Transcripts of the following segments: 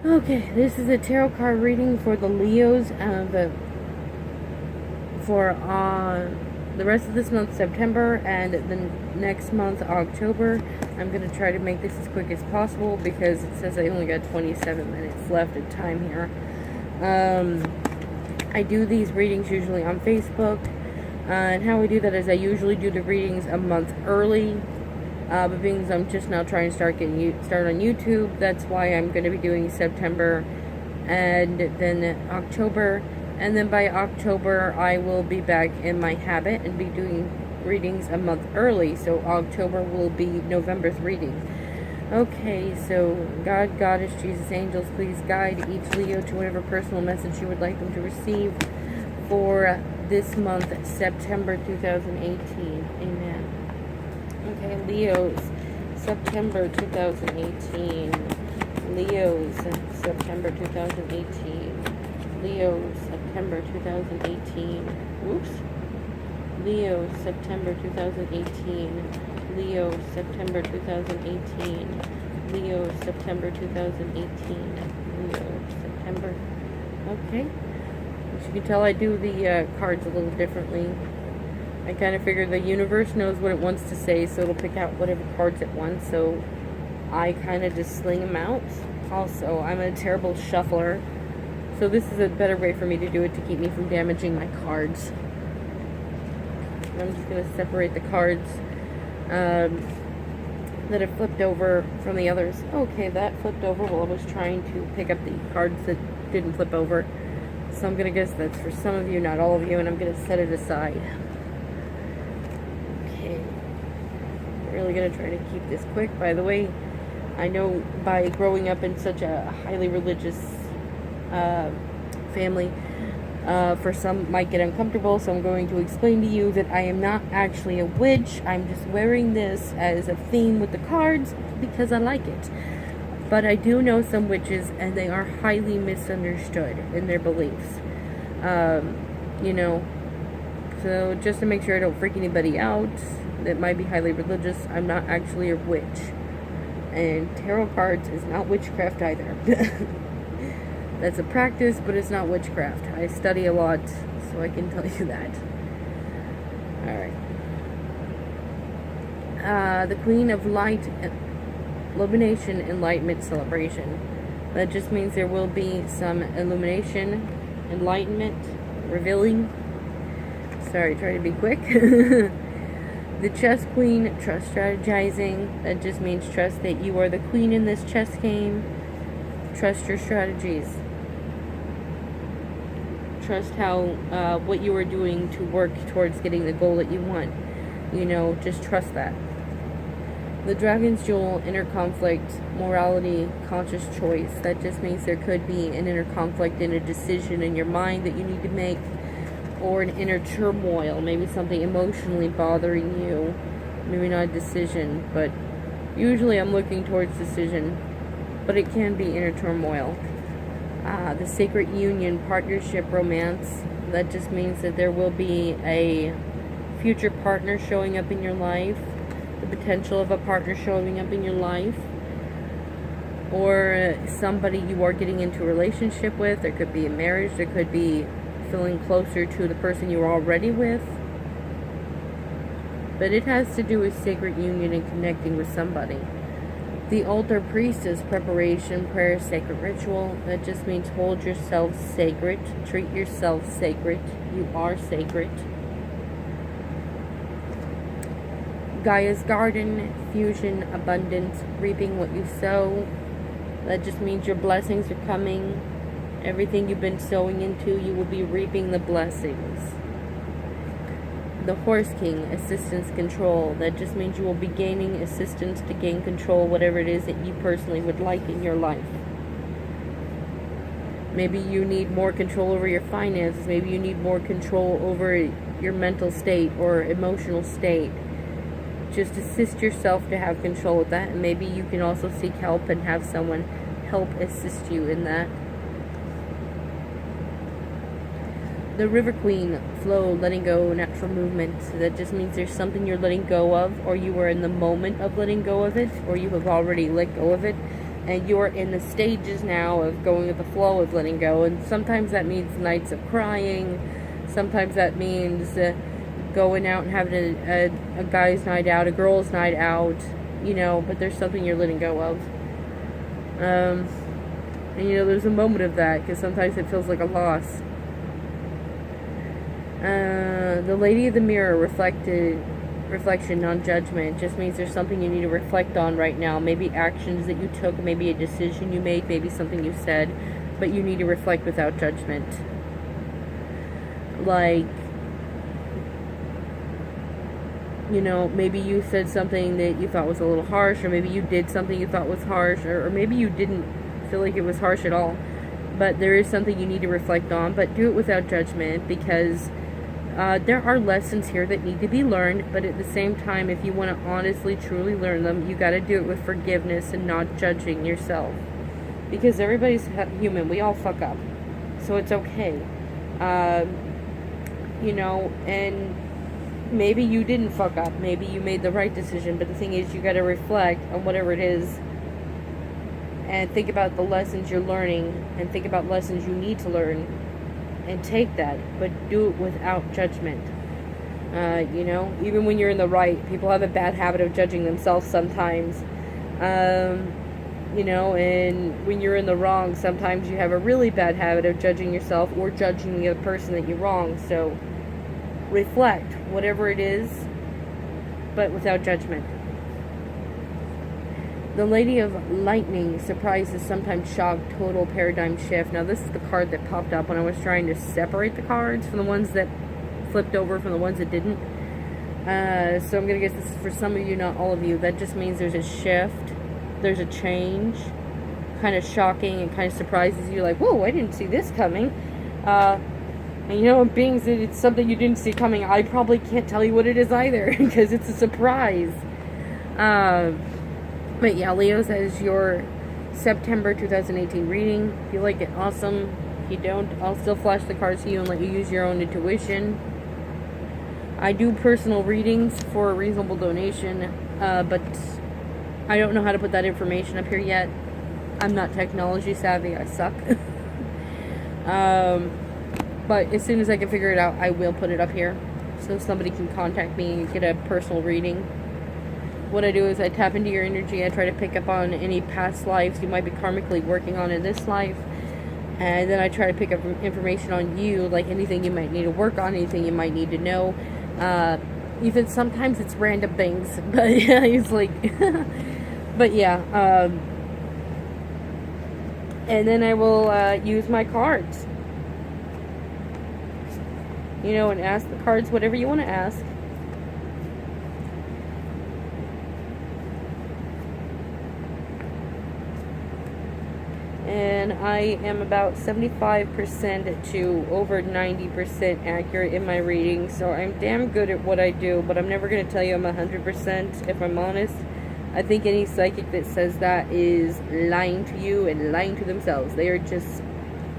Okay, this is a tarot card reading for the Leos for the rest of this month, September, and the next month, October. I'm going to try to make this as quick as possible because it says I only got 27 minutes left of time here. I do these readings usually on Facebook, and how I do that is I usually do the readings a month early. But being I'm just now trying to start on YouTube, that's why I'm going to be doing September and then October. And then by October, I will be back in my habit and be doing readings a month early. So October will be November's reading. Okay, so God, Goddess, Jesus, angels, please guide each Leo to whatever personal message you would like them to receive for this month, September 2018. Amen. Okay, Leos, September 2018. Leos, September 2018. Leos, September 2018. Oops. Leo, September 2018. Leo, September 2018. Leo, September 2018. Leo, September. Okay. As you can tell, I do the cards a little differently. I kind of figure the universe knows what it wants to say, so it'll pick out whatever cards it wants, so I kind of just sling them out. Also, I'm a terrible shuffler, so this is a better way for me to do it to keep me from damaging my cards. I'm just going to separate the cards that have flipped over from the others. Okay, that flipped over while I was trying to pick up the cards that didn't flip over. So I'm going to guess that's for some of you, not all of you, and I'm going to set it aside. Really going to try to keep this quick. By the way, I know by growing up in such a highly religious family, for some might get uncomfortable, so I'm going to explain to you that I am not actually a witch. I'm just wearing this as a theme with the cards because I like it. But I do know some witches, and they are highly misunderstood in their beliefs. You know, so just to make sure I don't freak anybody out that might be highly religious, I'm not actually a witch. And tarot cards is not witchcraft either. That's a practice, but it's not witchcraft. I study a lot, so I can tell you that. Alright. The Queen of Light, Illumination, Enlightenment, Celebration. That just means there will be some illumination, enlightenment, revealing. Sorry, try to be quick. The Chess Queen, trust strategizing. That just means trust that you are the queen in this chess game. Trust your strategies. Trust how what you are doing to work towards getting the goal that you want. You know, just trust that. The Dragon's Jewel, inner conflict, morality, conscious choice. That just means there could be an inner conflict in a decision in your mind that you need to make, or an inner turmoil, maybe something emotionally bothering you. Maybe not a decision, but usually I'm looking towards decision, but it can be inner turmoil. The Sacred Union, partnership, romance. That just means that there will be a future partner showing up in your life, the potential of a partner showing up in your life, or somebody you are getting into a relationship with. There could be a marriage, there could be feeling closer to the person you're already with. But it has to do with sacred union and connecting with somebody. The Altar Priestess, preparation, prayer, sacred ritual. That just means hold yourself sacred. Treat yourself sacred. You are sacred. Gaia's Garden, fusion, abundance, reaping what you sow. That just means your blessings are coming. Everything you've been sowing into, you will be reaping the blessings. The Horse King, assistance, control. That just means you will be gaining assistance to gain control, whatever it is that you personally would like in your life. Maybe you need more control over your finances. Maybe you need more control over your mental state or emotional state. Just assist yourself to have control with that. And maybe you can also seek help and have someone help assist you in that. The River Queen, flow, letting go, natural movement. So that just means there's something you're letting go of, or you are in the moment of letting go of it, or you have already let go of it. and you're in the stages now of going with the flow of letting go. And sometimes that means nights of crying. Sometimes that means going out and having a guy's night out, a girl's night out, you know, but there's something you're letting go of. And, you know, there's a moment of that, because sometimes it feels like a loss. The Lady of the Mirror, reflection, non-judgment, just means there's something you need to reflect on right now. Maybe actions that you took, maybe a decision you made, maybe something you said, but you need to reflect without judgment. Like, you know, maybe you said something that you thought was a little harsh, or maybe you did something you thought was harsh, or maybe you didn't feel like it was harsh at all. But there is something you need to reflect on, but do it without judgment, because there are lessons here that need to be learned, but at the same time, if you want to honestly, truly learn them, you got to do it with forgiveness and not judging yourself. Because everybody's human. We all fuck up. So it's okay. You know, and maybe you didn't fuck up. Maybe you made the right decision, but the thing is, you got to reflect on whatever it is and think about the lessons you're learning and think about lessons you need to learn. And take that, but do it without judgment. You know, even when you're in the right, people have a bad habit of judging themselves sometimes. You know, and when you're in the wrong, sometimes you have a really bad habit of judging yourself or judging the other person that you wronged. So reflect, whatever it is, but without judgment. The Lady of Lightning, surprises, sometimes shock, total paradigm shift. Now, this is the card that popped up when I was trying to separate the cards from the ones that flipped over from the ones that didn't. So I'm going to guess this is for some of you, not all of you. That just means there's a shift, there's a change, kind of shocking and kind of surprises you, like, whoa, I didn't see this coming. And you know, being that it's something you didn't see coming, I probably can't tell you what it is either, because it's a surprise. But yeah, Leo says your September 2018 reading. If you like it, awesome. If you don't, I'll still flash the cards to you and let you use your own intuition. I do personal readings for a reasonable donation, but I don't know how to put that information up here yet. I'm not technology savvy. I suck. But as soon as I can figure it out, I will put it up here so somebody can contact me and get a personal reading. What I do is I tap into your energy. I try to pick up on any past lives you might be karmically working on in this life. And then I try to pick up information on you, like anything you might need to work on, anything you might need to know. Even sometimes it's random things. But yeah, it's like... but yeah. And then I will use my cards. You know, and ask the cards whatever you want to ask. And I am about 75% to over 90% accurate in my reading, so I'm damn good at what I do, but I'm never going to tell you I'm 100% if I'm honest. I think any psychic that says that is lying to you and lying to themselves. They are just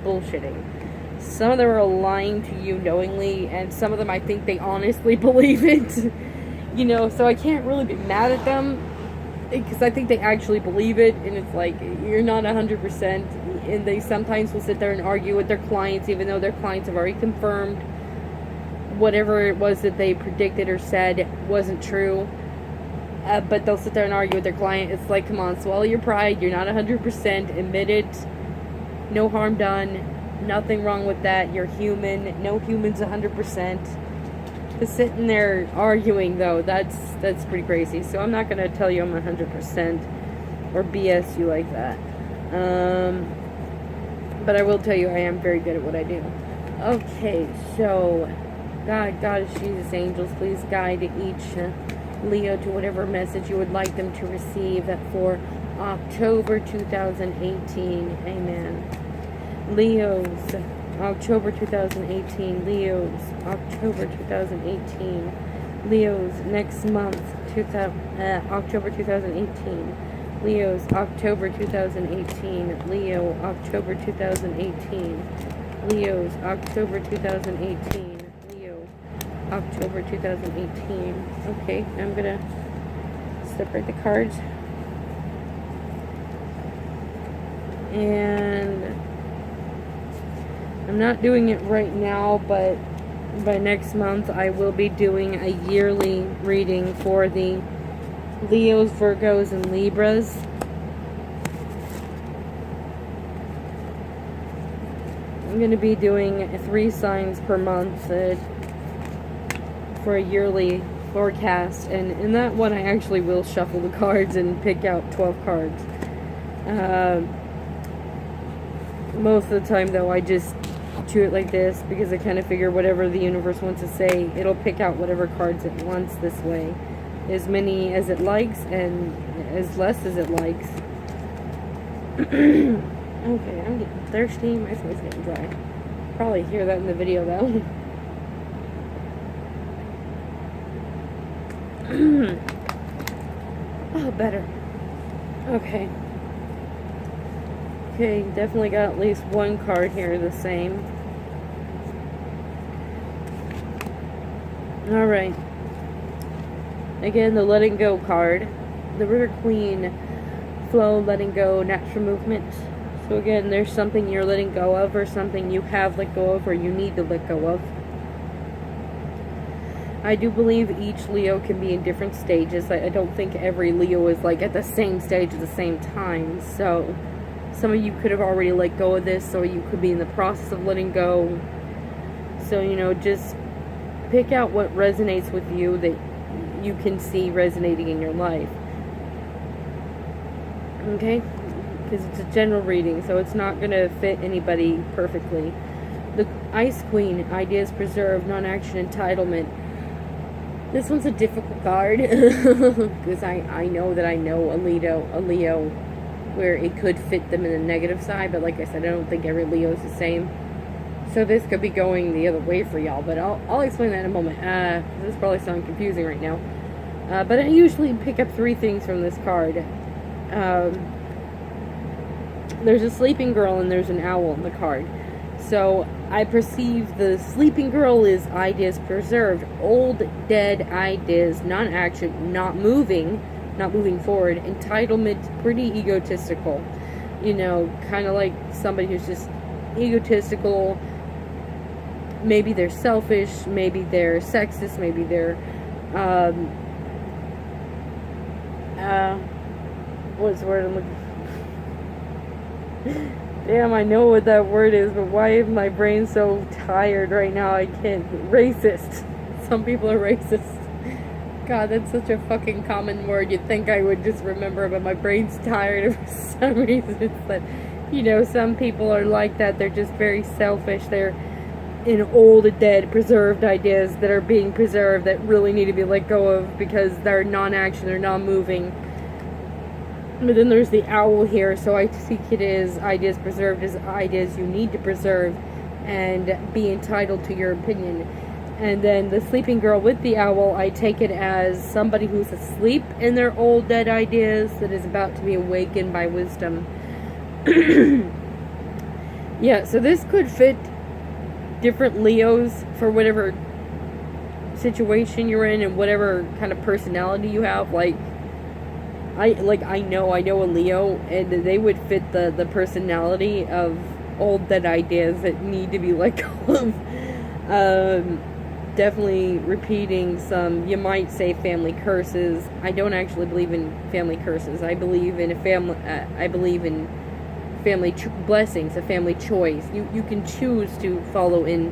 bullshitting. Some of them are lying to you knowingly, and some of them I think they honestly believe it. You know, so I can't really be mad at them, because I think they actually believe it, and it's like, you're not 100%, and they sometimes will sit there and argue with their clients, even though their clients have already confirmed whatever it was that they predicted or said wasn't true, but they'll sit there and argue with their client. It's like, come on, swallow your pride, you're not 100%, admit it, no harm done, nothing wrong with that, you're human, no human's 100%. Sitting there arguing, though, that's pretty crazy. So I'm not going to tell you I'm 100% or BS you like that. But I will tell you I am very good at what I do. Okay, so God, Goddess, Jesus, angels, please guide each Leo to whatever message you would like them to receive for October 2018. Amen. Leos, October 2018, Leos, October 2018, Leos, next month, October 2018, Leos, October 2018, Leo, October 2018, Leos, October 2018, Leo, October 2018. Okay, I'm gonna separate the cards. And I'm not doing it right now, but by next month I will be doing a yearly reading for the Leos, Virgos, and Libras. I'm going to be doing 3 signs per month for a yearly forecast, and in that one I actually will shuffle the cards and pick out 12 cards. Most of the time though I just do it like this because I kind of figure whatever the universe wants to say, it'll pick out whatever cards it wants this way. As many as it likes and as less as it likes. Okay, I'm getting thirsty. My throat's getting dry. Probably hear that in the video though. Oh, better. Okay. Okay, definitely got at least one card here the same. Alright. Again, the letting go card. The River Queen, flow, letting go, natural movement. So again, there's something you're letting go of, or something you have let go of, or you need to let go of. I do believe each Leo can be in different stages. I don't think every Leo is like at the same stage at the same time. So some of you could have already let go of this, or you could be in the process of letting go. So, you know, just pick out what resonates with you that you can see resonating in your life. Okay? Because it's a general reading, so it's not going to fit anybody perfectly. The Ice Queen, ideas preserved, non-action, entitlement. This one's a difficult card because I know that I know a Leo where it could fit them in the negative side, but like I said, I don't think every Leo is the same. So this could be going the other way for y'all, but I'll explain that in a moment. This probably sounds confusing right now. But I usually pick up 3 things from this card. There's a sleeping girl and there's an owl in the card. So I perceive the sleeping girl is ideas preserved, old, dead ideas, non-action, not moving forward. Entitlement, pretty egotistical. You know, kind of like somebody who's just egotistical. Maybe they're selfish, maybe they're sexist, maybe they're, what's the word I'm looking for? Damn, I know what that word is, but why is my brain so tired right now? I can't. Racist. Some people are racist. God, that's such a fucking common word. You'd think I would just remember, but my brain's tired for some reason. It's that, you know, some people are like that. They're just very selfish. They're in old, dead, preserved ideas that are being preserved that really need to be let go of because they're non-action, they're non-moving. But then there's the owl here, so I think it is ideas preserved as ideas you need to preserve and be entitled to your opinion. And then the sleeping girl with the owl, I take it as somebody who's asleep in their old dead ideas that is about to be awakened by wisdom. Yeah, so this could fit different Leos for whatever situation you're in and whatever kind of personality you have. I know a Leo, and they would fit the personality of old dead ideas that need to be let go of. Definitely repeating some, you might say, family curses. I don't actually believe in family curses. I believe in family blessings, a family choice. You can choose to follow in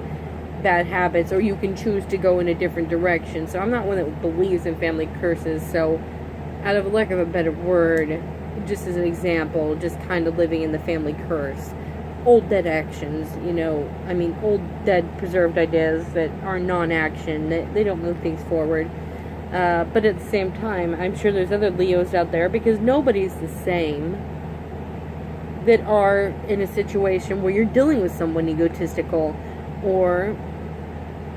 bad habits, or you can choose to go in a different direction. So I'm not one that believes in family curses. So out of lack of a better word, just as an example, just kind of living in the family curse. Old dead actions, you know, I mean, old dead preserved ideas that are non-action, that they don't move things forward. But at the same time, I'm sure there's other Leos out there, because nobody's the same, that are in a situation where you're dealing with someone egotistical, or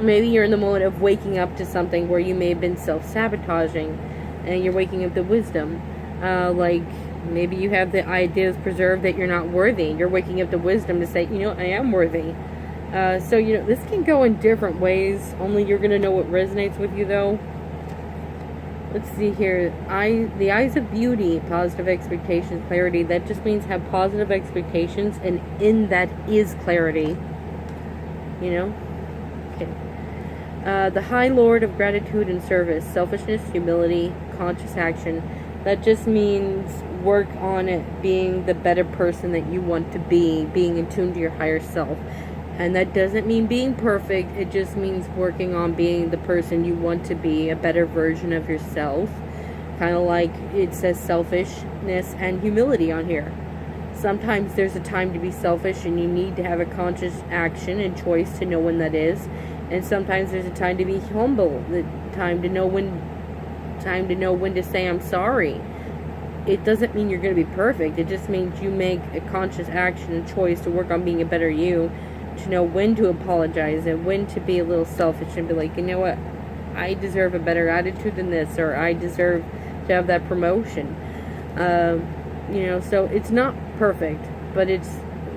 maybe you're in the moment of waking up to something where you may have been self-sabotaging, and you're waking up to wisdom. Like, maybe you have the ideas preserved that you're not worthy. You're waking up to wisdom to say, you know, I am worthy. So, you know, this can go in different ways. Only you're going to know what resonates with you, though. Let's see here. The eyes of beauty, positive expectations, clarity. That just means have positive expectations, and in that is clarity. You know? Okay. The High Lord of gratitude and service, selfishness, humility, conscious action. That just means work on it, being the better person that you want to be, being in tune to your higher self. And that doesn't mean being perfect, it just means working on being the person you want to be, a better version of yourself. Kind of like it says selfishness and humility on here. Sometimes there's a time to be selfish and you need to have a conscious action and choice to know when that is. And sometimes there's a time to be humble, the time to know when to say I'm sorry. It doesn't mean you're going to be perfect. It just means you make a conscious action and choice to work on being a better you, to know when to apologize and when to be a little selfish and be like, you know what, I deserve a better attitude than this, or I deserve to have that promotion. So it's not perfect, but it's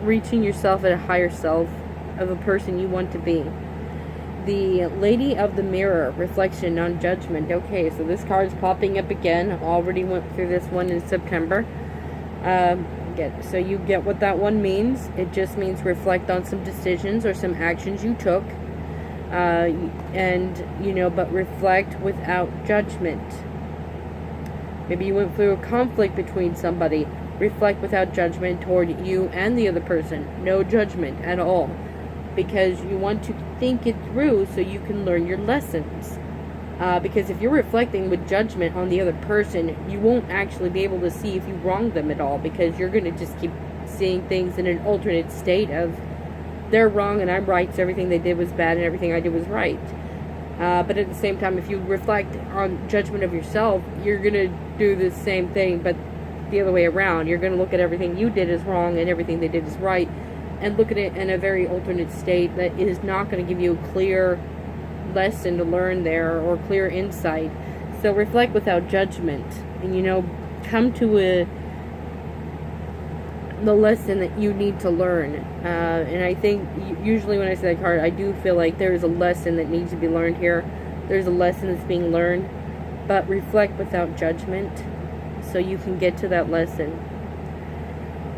reaching yourself at a higher self of a person you want to be. The Lady of the Mirror, reflection on judgment. Okay, so this card's popping up again. Already went through this one in September. So you get what that one means. It just means reflect on some decisions or some actions you took. But reflect without judgment. Maybe you went through a conflict between somebody. Reflect without judgment toward you and the other person. No judgment at all. Because you want to think it through so you can learn your lessons. Because if you're reflecting with judgment on the other person, you won't actually be able to see if you wronged them at all, because you're going to just keep seeing things in an alternate state of they're wrong and I'm right, so everything they did was bad and everything I did was right. But at the same time, if you reflect on judgment of yourself, you're going to do the same thing, but the other way around. You're going to look at everything you did as wrong and everything they did is right, and look at it in a very alternate state that is not going to give you a clear lesson to learn there or clear insight. So reflect without judgment, and come to the lesson that you need to learn. And I think usually when I say that card, I do feel like there is a lesson that needs to be learned here. There's a lesson that's being learned, but reflect without judgment so you can get to that lesson.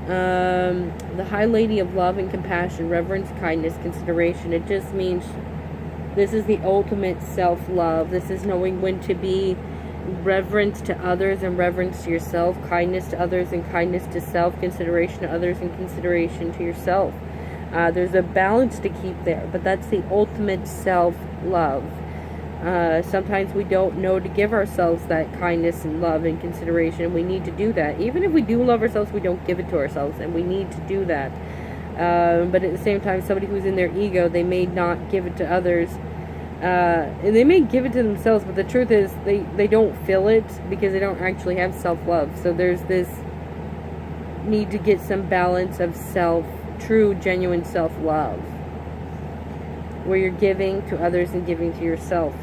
The High Lady of love and compassion, reverence, kindness, consideration. It just means this is the ultimate self-love. This is knowing when to be reverence to others and reverence to yourself, kindness to others and kindness to self, consideration to others and consideration to yourself. There's a balance to keep there, but that's the ultimate self-love. Sometimes we don't know to give ourselves that kindness and love and consideration. We need to do that. Even if we do love ourselves, we don't give it to ourselves, and we need to do that. But at the same time, somebody who's in their ego, they may not give it to others. And they may give it to themselves, but the truth is they don't feel it because they don't actually have self-love. So there's this need to get some balance of true, genuine self-love, where you're giving to others and giving to yourself.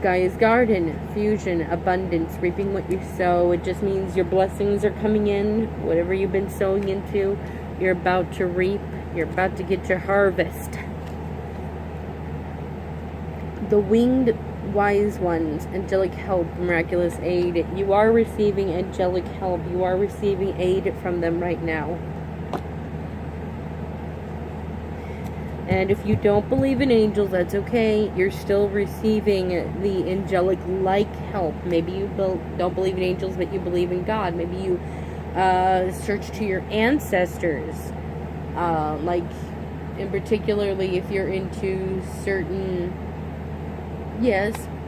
Gaia's Garden, fusion, abundance, reaping what you sow. It just means your blessings are coming in. Whatever you've been sowing into, you're about to reap. You're about to get your harvest. The Winged Wise Ones, angelic help, miraculous aid. You are receiving angelic help. You are receiving aid from them right now. And if you don't believe in angels, that's okay. You're still receiving the angelic-like help. Maybe you don't believe in angels, but you believe in God. Maybe you search to your ancestors. In particularly if you're into certain,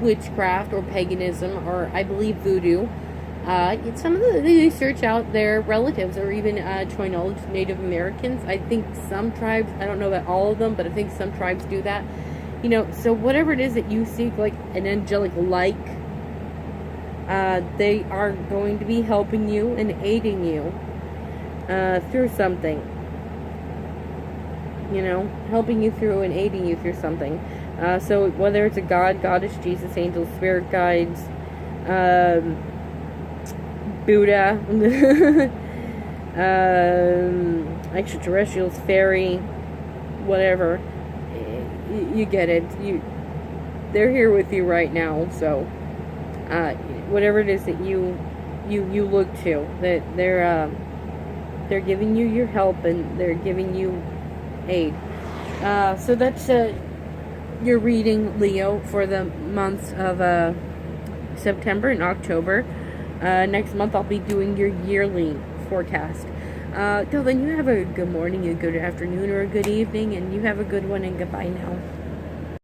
witchcraft or paganism, or I believe voodoo. They search out their relatives, or even Choinol, Native Americans. I think some tribes, I don't know about all of them, but I think some tribes do that. So whatever it is that you seek, like an angelic-like, they are going to be helping you and aiding you through something. Helping you through and aiding you through something. So whether it's a god, goddess, Jesus, angels, spirit guides, Buddha, extraterrestrials, fairy, whatever, you get it. they're here with you right now. So, whatever it is that you look to, that they're giving you your help and they're giving you aid. So that's your reading, Leo, for the months of September and October. Next month I'll be doing your yearly forecast. Till then, you have a good morning, a good afternoon, or a good evening, and you have a good one, and goodbye now.